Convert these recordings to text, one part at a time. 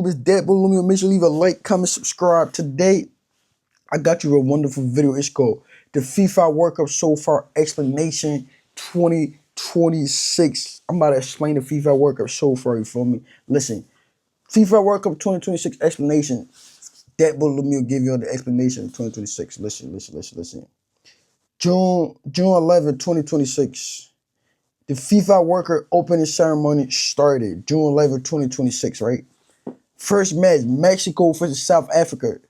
YouTube? It's Dead Balloon. Make sure you leave a like, comment, subscribe. Today, I got you a wonderful video. It's called the FIFA World Cup So Far Explanation 2026. I'm about to explain the FIFA World Cup so far, you feel me? Listen, FIFA World Cup 2026 explanation. Dead Balloon will give you the explanation of 2026. Listen. June 11, 2026. The FIFA World Cup opening ceremony started June 11, 2026, right? First match, Mexico versus South Africa,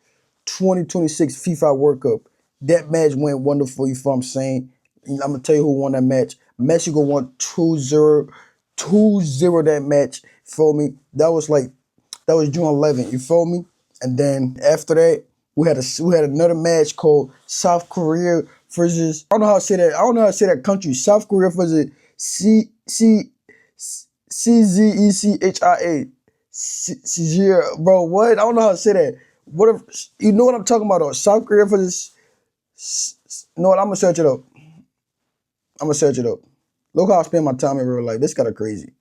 2026 FIFA World Cup. That match went wonderful, you feel what I'm saying? I'm going to tell you who won that match. Mexico won 2-0 that match, you feel me? That was June 11th, you feel me? And then after that, we had another match called South Korea versus, I don't know how to say that country. South Korea versus CZECHIA. Bro, what? I don't know how to say that. What if, you know what I'm talking about though? South Korea for this. You know what? I'm gonna search it up. Look how I spend my time in real life. This kind of crazy.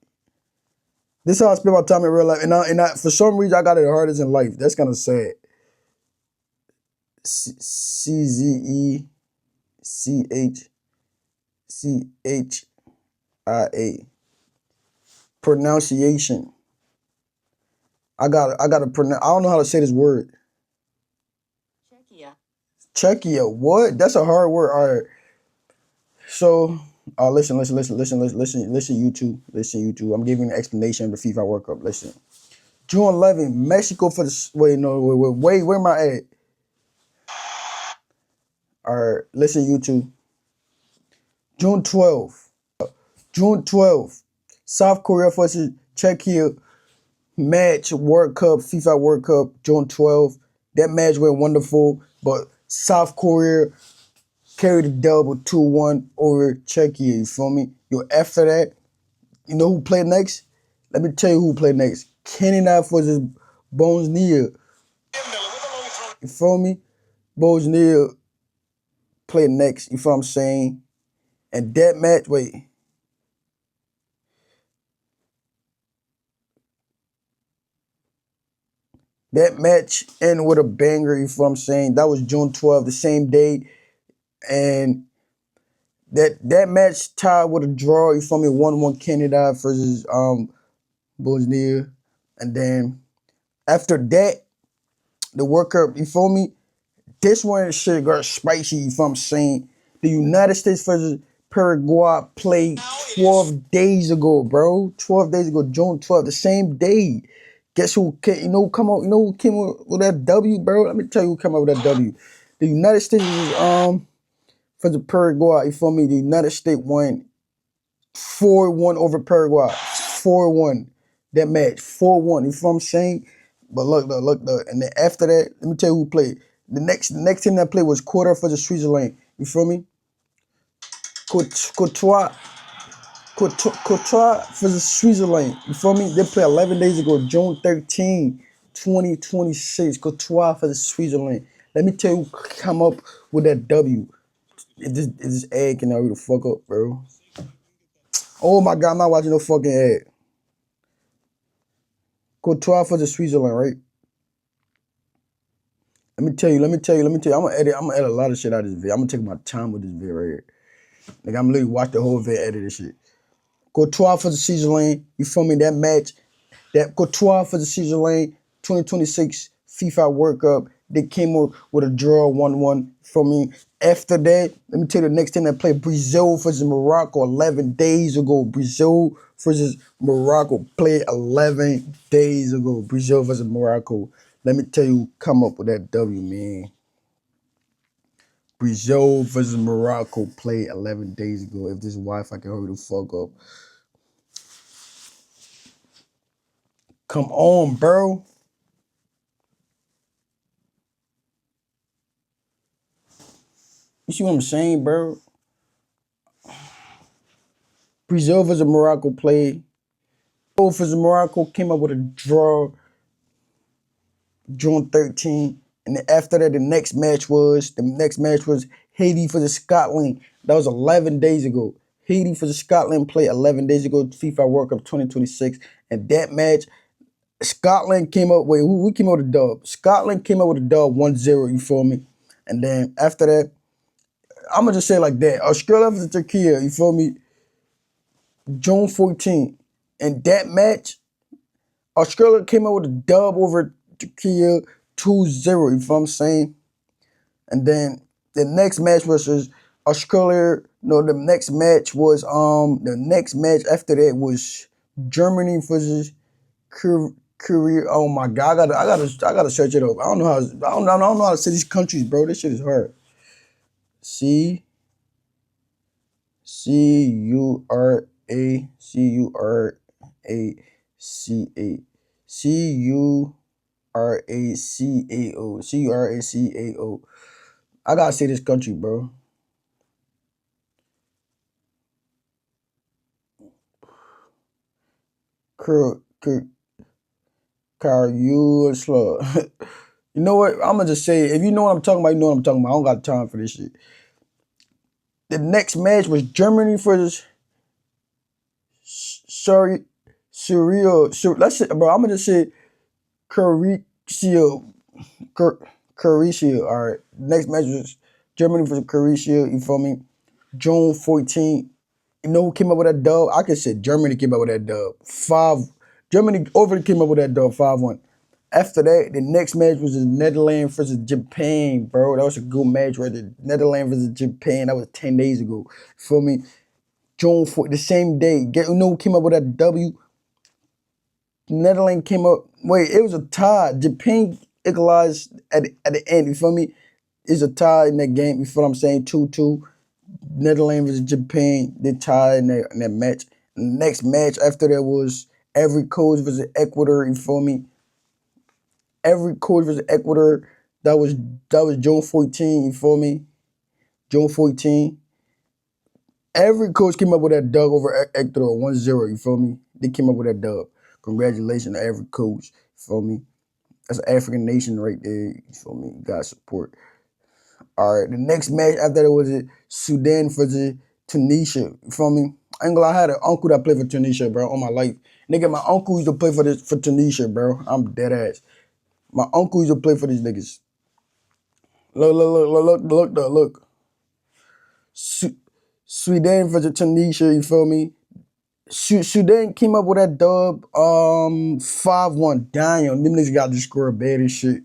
This is how I spend my time in real life, and I for some reason I got it the hardest in life. That's kind of sad. CZECHIA. Pronunciation. I gotta pronounce. I don't know how to say this word. Czechia. What? That's a hard word. All right. So, listen, YouTube. I'm giving an explanation of the FIFA World Cup. Listen. June 11, Mexico for the, wait, where am I at? All right, listen, YouTube. June 12, South Korea versus Czechia match, World Cup, FIFA World Cup, June 12. That match went wonderful, but South Korea carried the double 2-1 over Czechia, you feel me? After that, you know who played next? Let me tell you who played next. Canada versus Bosnia. You feel me? Bosnia played next, you feel what I'm saying? And that match, that match ended with a banger, you feel what I'm saying? That was June 12th, the same day. And that match tied with a draw, you feel me? 1-1 Canada versus Bosnia. And then after that, the World Cup, you feel me? This one shit got spicy, you feel what I'm saying? The United States versus Paraguay played 12 days ago, bro. 12 days ago, June 12th, the same day. Guess who came, who came with that W, bro? Let me tell you who came up with that W. The United States versus Paraguay, you feel me? The United States won 4-1 over Paraguay. 4-1. That match. 4-1. You feel what I'm saying? But look. And then after that, let me tell you who played. The next team that played was Quarter for the Switzerland. You feel me? Courtois for the Switzerland. You feel me? They played 11 days ago, June 13, 2026. Courtois for the Switzerland. Let me tell you who come up with that W. If this ad can hurry the fuck up, bro. Oh my God, I'm not watching no fucking ad. Courtois for the Switzerland, right? Let me tell you. I'm gonna edit a lot of shit out of this video. I'm gonna take my time with this video right here. Like, I'm literally watch the whole video, edit this shit. Courtois for the Switzerland. You feel me? That match. That Courtois for the Switzerland 2026 FIFA World Cup. They came up with a draw 1-1 for me. After that, let me tell you the next thing that played Brazil versus Morocco 11 days ago. Brazil versus Morocco played 11 days ago. Brazil versus Morocco. Let me tell you who come up with that W, man. Brazil versus Morocco played 11 days ago. If this Wi-Fi can hurry the fuck up. Come on, bro. You see what I'm saying, bro? Brazil versus Morocco played. Brazil versus Morocco came up with a draw June 13. And then after that, the next match was Haiti versus Scotland. That was 11 days ago. Haiti versus Scotland played 11 days ago, FIFA World Cup 2026. And that match, Scotland came up. Wait, who came up with a dub? Scotland came up with a dub 1-0. You feel me? And then after that, I'm gonna just say it like that. Australia versus Turkey. You feel me? June 14th. And that match, Australia came out with a dub over Turkey 2-0. You feel what I'm saying? And then the next match was Australia. No, the next match after that was Germany versus Korea. Oh my god, I gotta search it up. I don't know how to say these countries, bro. This shit is hard. C C-U-R-A-C-U-R-A-C-A-O. I gotta say this country, bro. Cur, cur, you slow. You know what? I'm gonna just say, if you know what I'm talking about, you know what I'm talking about. I don't got time for this shit. The next match was Germany versus sorry, surreal. Let's say, bro. I'm gonna just say Croatia. Croatia. All right. Next match was Germany versus Croatia. You feel me? June 14th. You know who came up with that dub? I could say Germany came up with that dub. Germany over came up with that dub 5-1. After that, the next match was the Netherlands versus Japan, bro. That was a good match right there. Netherlands versus Japan. That was 10 days ago. Feel me? June 4th, the same day. You know who came up with that W? Netherlands came up. Wait, it was a tie. Japan equalized at the end. You feel me? It's a tie in that game. You feel what I'm saying? 2-2. Netherlands versus Japan. They tied in that match. And the next match after that was Every Coast versus Ecuador. You feel me? Every Coast versus Ecuador. That was June 14. You feel me? June 14. Every coach came up with that dub over Ecuador 1-0. You feel me? They came up with that dub. Congratulations to every coach. You feel me? That's an African nation right there. You feel me? You got support. All right. The next match after that was Sudan versus Tunisia. You feel me? I ain't gonna lie, I had an uncle that played for Tunisia, bro, all my life. Nigga, my uncle used to play for Tunisia, bro. I'm dead ass. My uncle used to play for these niggas. Look. Sweden versus Tunisia, you feel me? Sudan came up with that dub 5-1. Damn, them niggas got to score bad as shit.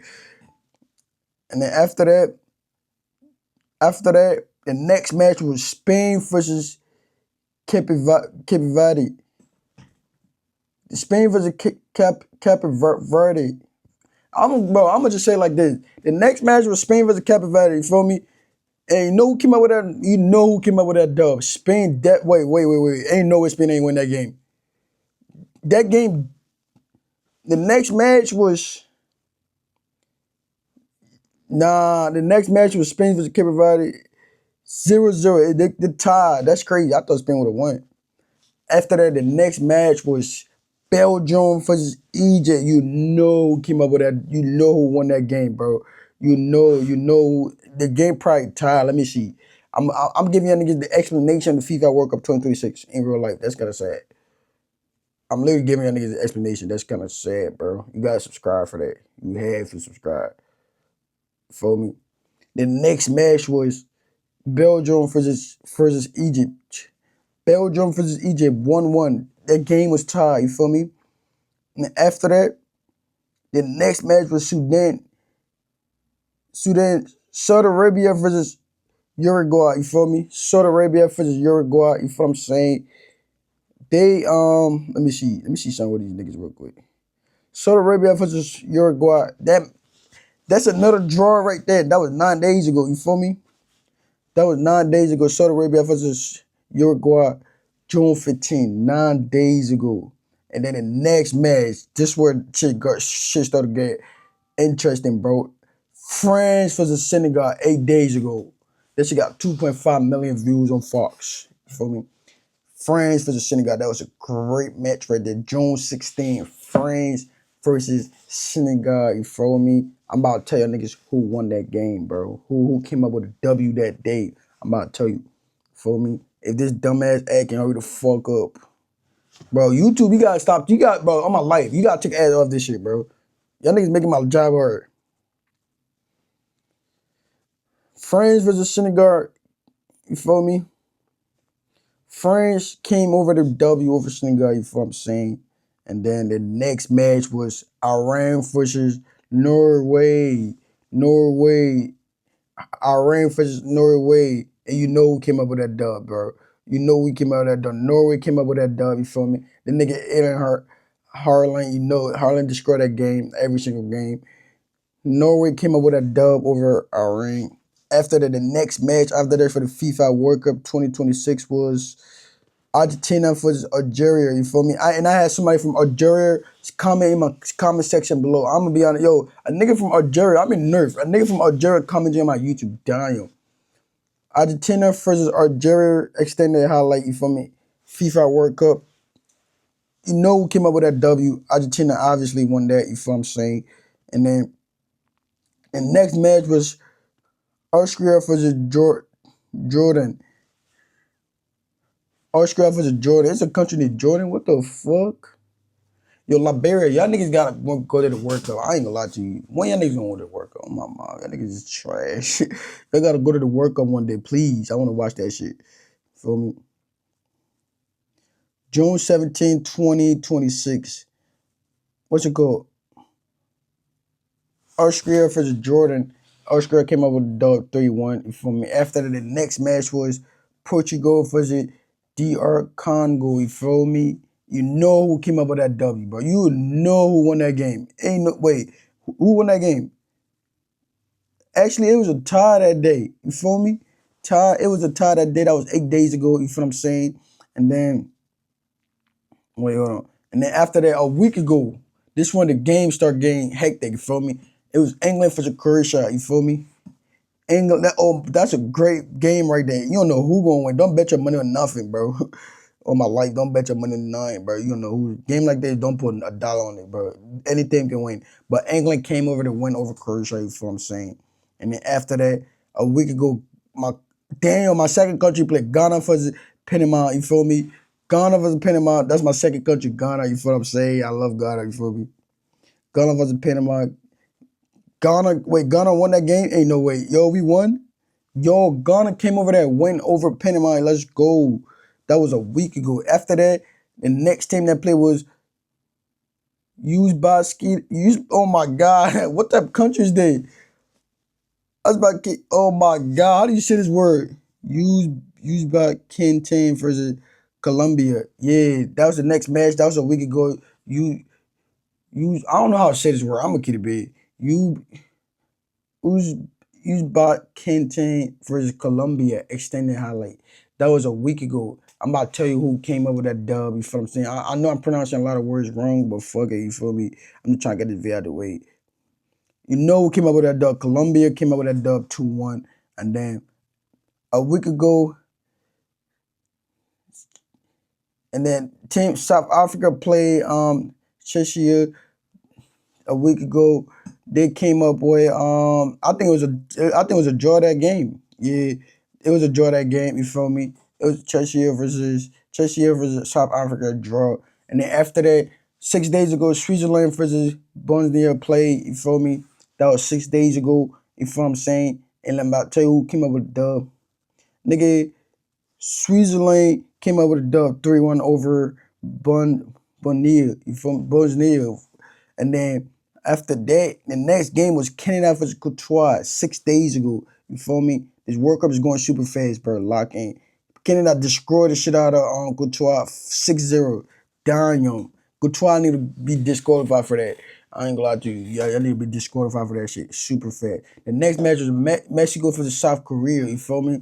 And then after that, the next match was Spain versus Cape Verde. Spain versus Cape Verde. I'm gonna just say it like this. The next match was Spain versus Cape Verde, you feel me? And you know who came up with that? You know who came up with that dub? Spain. Wait. Ain't no way Spain ain't win that game. That game. The next match was The next match was Spain versus Cape Verde. 0-0. They tied. That's crazy. I thought Spain would have won. After that, the next match was Belgium versus Egypt. You know who came up with that. You know who won that game, bro. You know the game probably tied. Let me see. I'm giving you niggas the explanation of the FIFA World Cup 2026 in real life. That's kind of sad. I'm literally giving you niggas the explanation. That's kind of sad, bro. You gotta subscribe for that. You have to subscribe. Feel me? The next match was Belgium versus Egypt. Belgium versus Egypt 1-1. That game was tied, you feel me? And after that, the next match was Saudi Arabia versus Uruguay, you feel me? Saudi Arabia versus Uruguay, you feel what I'm saying? They let me see some of these niggas real quick. Saudi Arabia versus Uruguay. That's another draw right there. That was 9 days ago, you feel me? That was 9 days ago. Saudi Arabia versus Uruguay, June 15, 9 days ago. And then the next match, this where shit started to get interesting, bro. France versus Senegal 8 days ago. That shit got 2.5 million views on Fox. You feel me? France versus Senegal. That was a great match right there. June 16th. France versus Senegal. You feel me? I'm about to tell you niggas who won that game, bro. Who came up with a W that day. I'm about to tell you. Feel me? If this dumbass act can hurry the fuck up. Bro, YouTube, you gotta stop. You got, bro, on my life, you gotta take ass off this shit, bro. Y'all niggas making my job hard. France versus Senegal, you feel me? France came over the W over Senegal, you feel what I'm saying? And then the next match was Iran versus Norway. Norway. Iran versus Norway. And you know who came up with that dub, bro. You know we came out with that dub. Norway came up with that dub, you feel me? The nigga Aaron Harlan, you know Harlan destroyed that game, every single game. Norway came up with a dub over Iran. After that, the next match after that for the FIFA World Cup 2026 was Argentina versus Algeria. You feel me? I had somebody from Algeria comment in my comment section below. I'm gonna be honest, yo, a nigga from Algeria, I'm in nerve. A nigga from Algeria commenting on my YouTube. Damn. Argentina versus Algeria extended highlight. You feel me? FIFA World Cup. You know who came up with that W? Argentina obviously won that. You feel what I'm saying? And then the next match was Austria versus Jordan. Austria versus Jordan. It's a country named Jordan. What the fuck? Yo, Liberia, y'all niggas gotta go to the World Cup. I ain't gonna lie to you. When y'all niggas gonna go to the World Cup? Oh my mom, y'all niggas is trash. Y'all gotta go to the World Cup one day, please. I wanna watch that shit. Feel me? June 17, 2026. What's it called? Austria versus Jordan. Austria came up with a dub 3-1. You feel me? After that, the next match was Portugal versus DR Congo. You feel me? You know who came up with that W, bro. You know who won that game. Ain't no wait. Who won that game? Actually, it was a tie that day. You feel me? Tie. It was a tie that day. That was 8 days ago. You feel what I'm saying? And then wait, hold on. And then after that, a week ago, this one the game start getting hectic. You feel me? It was England versus Croatia. You feel me? England. That's a great game right there. You don't know who gonna win. Don't bet your money on nothing, bro. On my life, don't bet your money on nothing, bro. You don't know who. Game like this, don't put a dollar on it, bro. Anything can win. But England came over to win over Croatia. You feel what I'm saying? And then after that, a week ago, my second country played Ghana versus Panama. You feel me? Ghana versus Panama. That's my second country, Ghana. You feel what I'm saying? I love Ghana. You feel me? Ghana versus Panama. Ghana won that game? Ain't no way. Yo, we won? Yo, Ghana came over there, win over Panama. Let's go. That was a week ago. After that, the next team that played was Uzbekistan. Oh my God. What type of country is they? Oh my God. How do you say this word? Uzbekistan versus Colombia. Yeah, that was the next match. That was a week ago. I don't know how to say this word. I'm gonna keep it big. You Uz Uzbekistan versus Colombia extended highlight. That was a week ago. I'm about to tell you who came up with that dub. You feel what I'm saying? I know I'm pronouncing a lot of words wrong, but fuck it. You feel me? I'm just trying to get this video out of the way. You know who came up with that dub? Colombia came up with that dub 2-1. And then a week ago, and then Team South Africa played Cheshire a week ago. They came up with I think it was a draw that game. Yeah, it was a draw that game. You feel me? It was Cheshire versus South Africa draw. And then after that, 6 days ago, Switzerland versus Bosnia played. You feel me? That was 6 days ago. You feel what I'm saying? And I'm about to tell you who came up with the dub. Nigga, Switzerland came up with a dub 3-1 over Bosnia. You feel me? Bosnia. And then after that, the next game was Canada versus Courtois 6 days ago. You feel me? This World Cup is going super fast, bro. Lock in. Canada destroyed the shit out of Courtois 6-0. Damn. Courtois need to be disqualified for that. I ain't gonna lie to you. Y'all need to be disqualified for that shit. Super fast. The next match was Mexico versus South Korea. You feel me?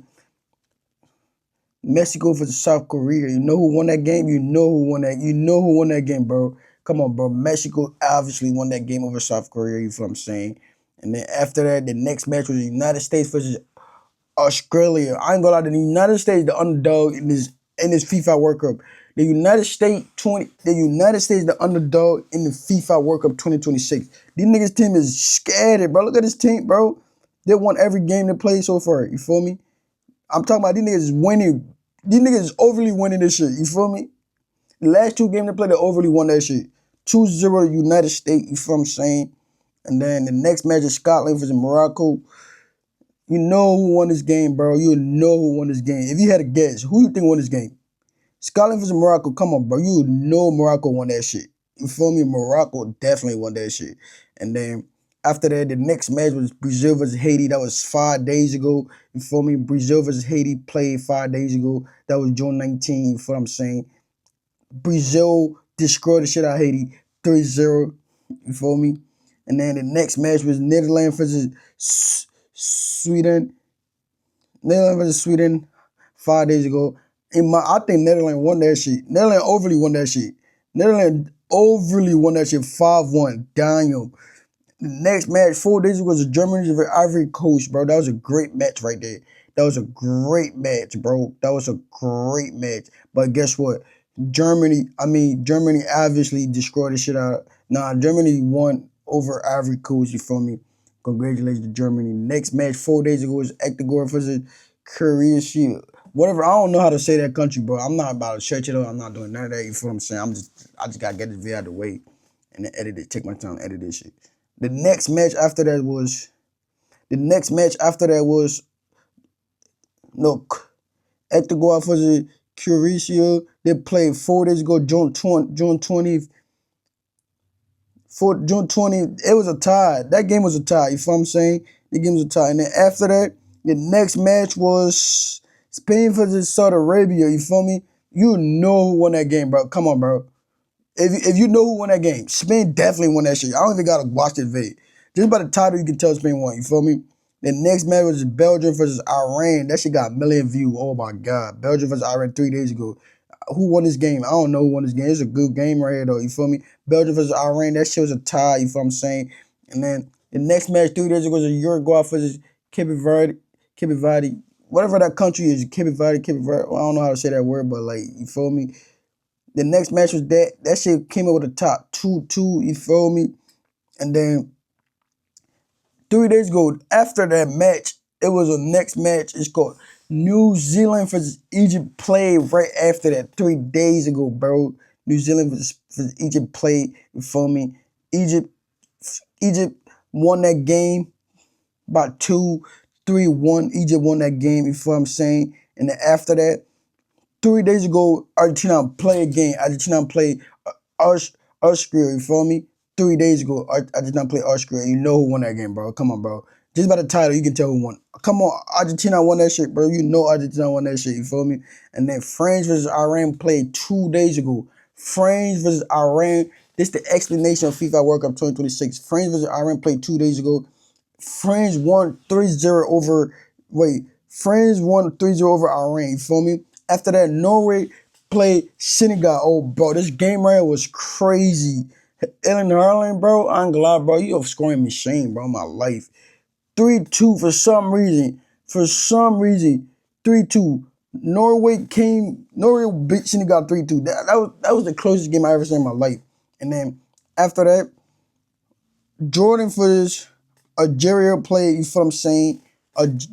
Mexico versus South Korea. You know who won that game? You know who won that. You know who won that game, bro. Come on, bro. Mexico obviously won that game over South Korea. You feel what I'm saying? And then after that, the next match was the United States versus Australia. I ain't gonna lie, the United States, the underdog in this FIFA World Cup. The United States, the underdog in the FIFA World Cup 2026. These niggas team is scattered, bro. Look at this team, bro. They won every game they played so far. You feel me? I'm talking about these niggas is winning. These niggas is overly winning this shit. You feel me? The last two games they played, they overly won that shit. 2-0 United States, you feel what I'm saying? And then the next match is Scotland versus Morocco. You know who won this game, bro. You know who won this game. If you had a guess, who you think won this game? Scotland versus Morocco, come on, bro. You know Morocco won that shit. You feel me? Morocco definitely won that shit. And then after that, the next match was Brazil versus Haiti. That was 5 days ago. You feel me? Brazil versus Haiti played 5 days ago. That was June 19th. You feel what I'm saying? Brazil destroyed the shit out of Haiti 3-0. You feel me? And then the next match was Netherlands versus Sweden. Netherlands versus Sweden 5 days ago. I think Netherlands won that shit. Netherlands overly won that shit. Netherlands overly won that shit 5-1. Daniel. The next match 4 days ago was Germany versus Ivory Coast, bro. That was a great match right there. That was a great match, bro. That was a great match. But guess what? Germany obviously destroyed the shit out. Germany won over Ivory Coast, you feel me? Congratulations to Germany. Next match 4 days ago was Ecuador versus Croatia. Whatever, I don't know how to say that country, bro. I'm not about to search it up. I'm not doing none of that, you feel what I'm saying? I just gotta get this video out of the way and then edit it. Take my time to edit this shit. The next match after that was Ecuador versus Croatia. They played 4 days ago, June 20th. June 20th, it was a tie. That game was a tie. You feel what I'm saying? The game was a tie. And then after that, the next match was Spain versus Saudi Arabia. You feel me? You know who won that game, bro. Come on, bro. If you know who won that game, Spain definitely won that shit. I don't even gotta watch this video. Just by the title, you can tell Spain won. You feel me? The next match was Belgium versus Iran. That shit got a million views. Oh my god, Belgium versus Iran 3 days ago. Who won this game? I don't know who won this game. It's a good game right here, though. You feel me? Belgium versus Iran. That shit was a tie. You feel what I'm saying? And then the next match 3 days ago was Uruguay versus Cape Verde. Whatever that country is, Cape Verde. Well, I don't know how to say that word, but like, you feel me? The next match was that shit came up with a top 2-2, you feel me? And then 3 days ago, after that match, it was a next match. It's called New Zealand versus Egypt played right after that 3 days ago, bro. New Zealand versus Egypt played, you feel me? Egypt won that game by 2-3-1. Egypt won that game, you feel what I'm saying? And then after that, 3 days ago, Argentina played a game. Argentina played Austria, you feel me? 3 days ago, Argentina played Austria. You know who won that game, bro. Come on, bro. Just by the title, you can tell who won. Come on, Argentina won that shit, bro. You know Argentina won that shit, you feel me? And then France versus Iran played 2 days ago. France versus Iran. This is the explanation of FIFA World Cup 2026. France versus Iran played 2 days ago. France won 3-0 over Iran, you feel me? After that, Norway played Senegal. Oh, bro, this game right here was crazy. Ellen Harlan, bro, I ain't gonna lie, bro, you a scoring machine, bro, my life. 3-2 for some reason. 3-2. Norway beat Senegal 3-2. That was the closest game I ever seen in my life. And then after that, Jordan versus Algeria played, you feel what I'm saying?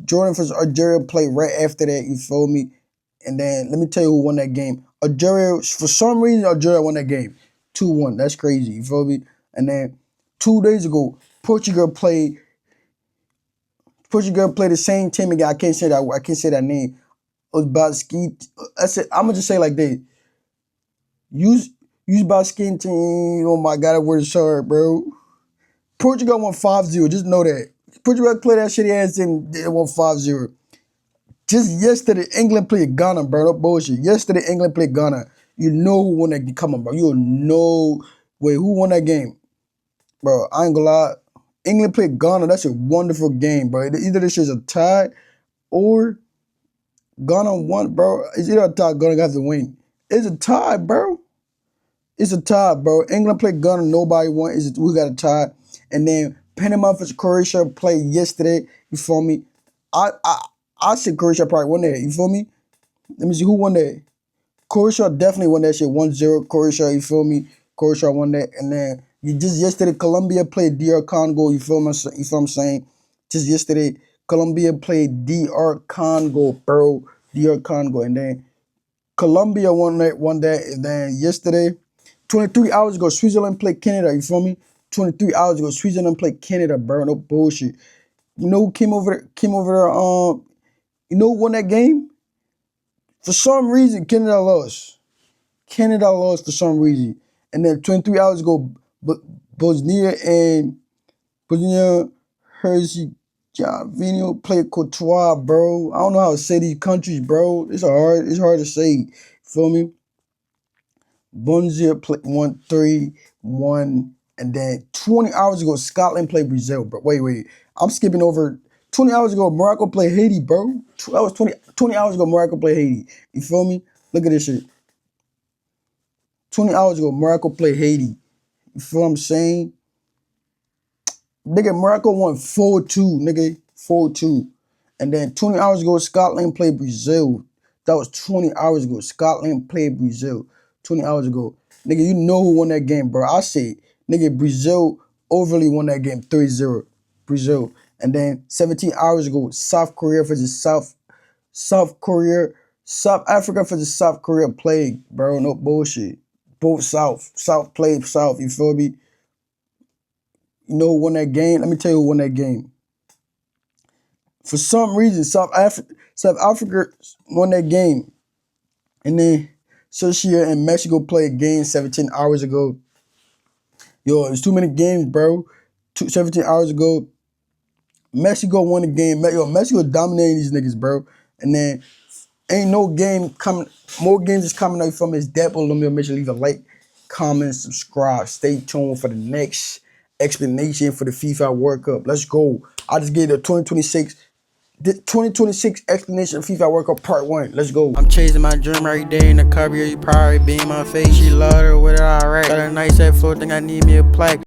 Jordan versus Algeria played right after that, you feel me? And then let me tell you who won that game. Algeria, for some reason, Algeria won that game. 2-1. That's crazy, you feel me? And then 2 days ago, Portugal played the same team again. I can't say that name. It was Baski. I'm gonna just say like this. Use Baskin team. Oh my god, that word is hard, bro. Portugal won 5-0. Just know that. Portugal played that shitty ass team. They won 5-0. Just yesterday, England played Ghana, bro. No bullshit. Yesterday, England played Ghana. You know who won that game. Come on, bro. You know. Wait, who won that game? Bro, I ain't gonna lie. England played Ghana. That's a wonderful game, bro. Either this is a tie or Ghana won, bro. It's either a tie, Ghana got to win. It's a tie, bro. It's a tie, bro. England played Ghana. Nobody won. We got a tie. And then Panama versus Croatia played yesterday. You feel me? I said Croatia probably won that. You feel me? Let me see who won that. Croatia definitely won that shit 1-0. Croatia, you feel me? Croatia won that. And then just yesterday, Colombia played DR Congo. You feel what I'm saying? Just yesterday, Colombia played DR Congo, bro. DR Congo. And then Colombia won that, and then yesterday, 23 hours ago, Switzerland played Canada. You feel me? 23 hours ago, Switzerland played Canada, bro. No bullshit. You know who came over there? You know who won that game? For some reason, Canada lost. Canada lost for some reason. And then 23 hours ago, Bosnia Herzegovina played Courtois, bro. I don't know how to say these countries, bro. It's hard to say. Feel me? Bonzia played 1-3-1, and then 20 hours ago, Scotland played Brazil, bro. Wait. I'm skipping over. 20 hours ago, Morocco played Haiti, bro. That was 20 hours ago, Morocco played Haiti. You feel me? Look at this shit. 20 hours ago, Morocco played Haiti. You feel what I'm saying? Nigga, Morocco won 4-2, nigga. 4-2. And then 20 hours ago, Scotland played Brazil. That was 20 hours ago. Scotland played Brazil 20 hours ago. Nigga, you know who won that game, bro. I say, nigga, Brazil overly won that game 3-0. Brazil. And then 17 hours ago, South Korea versus South Africa versus South Korea played, bro. No bullshit. Both South played South, you feel me? You know who won that game? Let me tell you who won that game. For some reason, South Africa won that game. And then Serbia and Mexico played games 17 hours ago. Yo, it's too many games, bro. 17 hours ago, Mexico won the game. Yo, Mexico dominating these niggas, bro. And then ain't no game coming. More games is coming out from his depth. Let me make sure leave a like, comment, subscribe. Stay tuned for the next explanation for the FIFA World Cup. Let's go. I just gave the 2026 explanation of FIFA World Cup Part 1. Let's go. I'm chasing my dream every day in the car. You probably be in my face. She love her with it alright. Got a nice head full, think I need me a plaque.